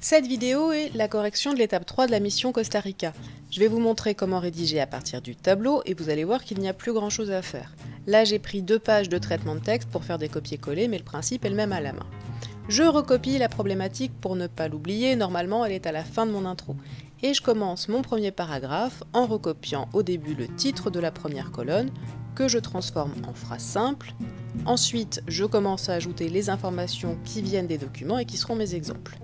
Cette vidéo est la correction de l'étape 3 de la mission Costa Rica. Je vais vous montrer comment rédiger à partir du tableau et vous allez voir qu'il n'y a plus grand chose à faire. Là j'ai pris 2 pages de traitement de texte pour faire des copier-coller, mais le principe est le même à la main. Je recopie la problématique pour ne pas l'oublier, normalement elle est à la fin de mon intro. Et je commence mon premier paragraphe en recopiant au début le titre de la première colonne, que je transforme en phrase simple. Ensuite, je commence à ajouter les informations qui viennent des documents et qui seront mes exemples.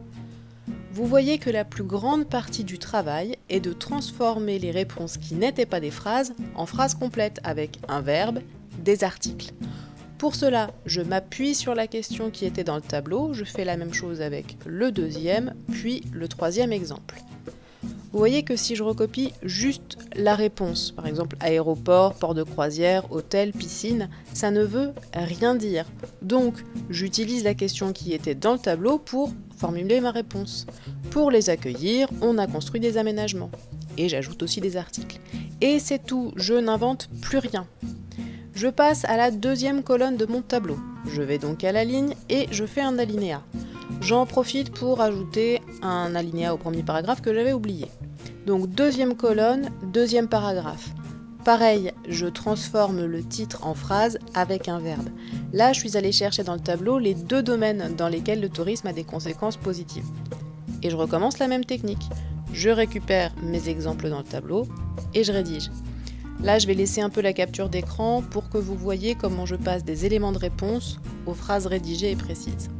Vous voyez que la plus grande partie du travail est de transformer les réponses qui n'étaient pas des phrases en phrases complètes avec un verbe, des articles. Pour cela, je m'appuie sur la question qui était dans le tableau, je fais la même chose avec le deuxième, puis le troisième exemple. Vous voyez que si je recopie juste la réponse, par exemple aéroport, port de croisière, hôtel, piscine, ça ne veut rien dire. Donc, j'utilise la question qui était dans le tableau pour formuler ma réponse. Pour les accueillir, on a construit des aménagements. Et j'ajoute aussi des articles. Et c'est tout, je n'invente plus rien. Je passe à la deuxième colonne de mon tableau. Je vais donc à la ligne et je fais un alinéa. J'en profite pour ajouter un alinéa au premier paragraphe que j'avais oublié. Donc deuxième colonne, deuxième paragraphe. Pareil, je transforme le titre en phrase avec un verbe. Là, je suis allée chercher dans le tableau les 2 domaines dans lesquels le tourisme a des conséquences positives. Et je recommence la même technique. Je récupère mes exemples dans le tableau et je rédige. Là, je vais laisser un peu la capture d'écran pour que vous voyez comment je passe des éléments de réponse aux phrases rédigées et précises.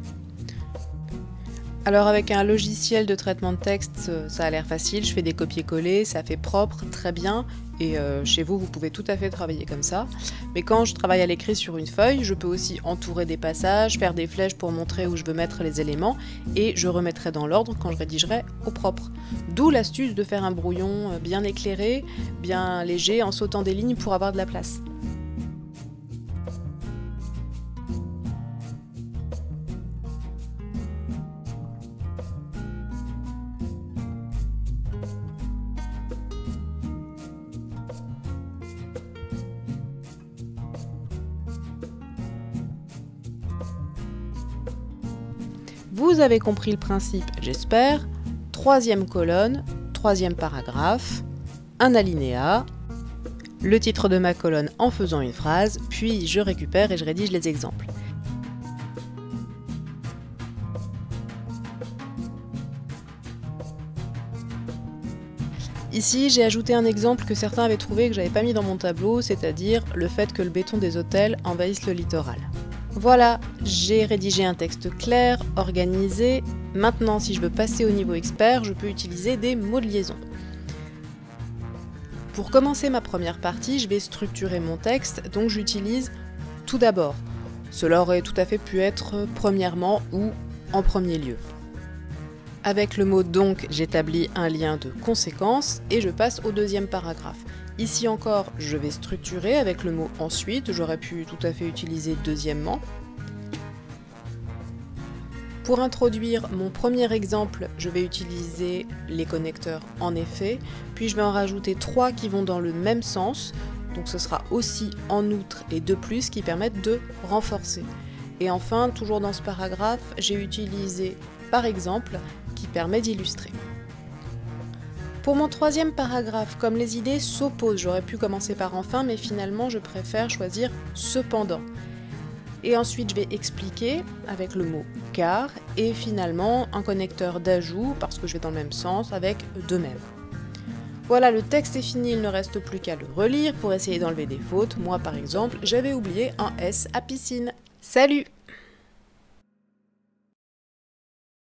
Alors avec un logiciel de traitement de texte, ça a l'air facile, je fais des copier-coller, ça fait propre, très bien, et chez vous, vous pouvez tout à fait travailler comme ça. Mais quand je travaille à l'écrit sur une feuille, je peux aussi entourer des passages, faire des flèches pour montrer où je veux mettre les éléments, et je remettrai dans l'ordre quand je rédigerai au propre. D'où l'astuce de faire un brouillon bien éclairé, bien léger, en sautant des lignes pour avoir de la place. Vous avez compris le principe, j'espère. Troisième colonne, troisième paragraphe, un alinéa, le titre de ma colonne en faisant une phrase, puis je récupère et je rédige les exemples. Ici, j'ai ajouté un exemple que certains avaient trouvé que j'avais pas mis dans mon tableau, c'est-à-dire le fait que le béton des hôtels envahisse le littoral. Voilà, j'ai rédigé un texte clair, organisé. Maintenant, si je veux passer au niveau expert, je peux utiliser des mots de liaison. Pour commencer ma première partie, je vais structurer mon texte, donc j'utilise tout d'abord. Cela aurait tout à fait pu être premièrement ou en premier lieu. Avec le mot donc, j'établis un lien de conséquence et je passe au deuxième paragraphe. Ici encore, je vais structurer avec le mot ensuite, j'aurais pu tout à fait utiliser deuxièmement. Pour introduire mon premier exemple, je vais utiliser les connecteurs en effet, puis je vais en rajouter 3 qui vont dans le même sens, donc ce sera aussi en outre et de plus qui permettent de renforcer. Et enfin, toujours dans ce paragraphe, j'ai utilisé par exemple qui permet d'illustrer. Pour mon troisième paragraphe, comme les idées s'opposent, j'aurais pu commencer par enfin, mais finalement je préfère choisir cependant. Et ensuite je vais expliquer avec le mot car et finalement un connecteur d'ajout parce que je vais dans le même sens avec de même. Voilà, le texte est fini, il ne reste plus qu'à le relire pour essayer d'enlever des fautes. Moi par exemple, j'avais oublié un S à piscine. Salut!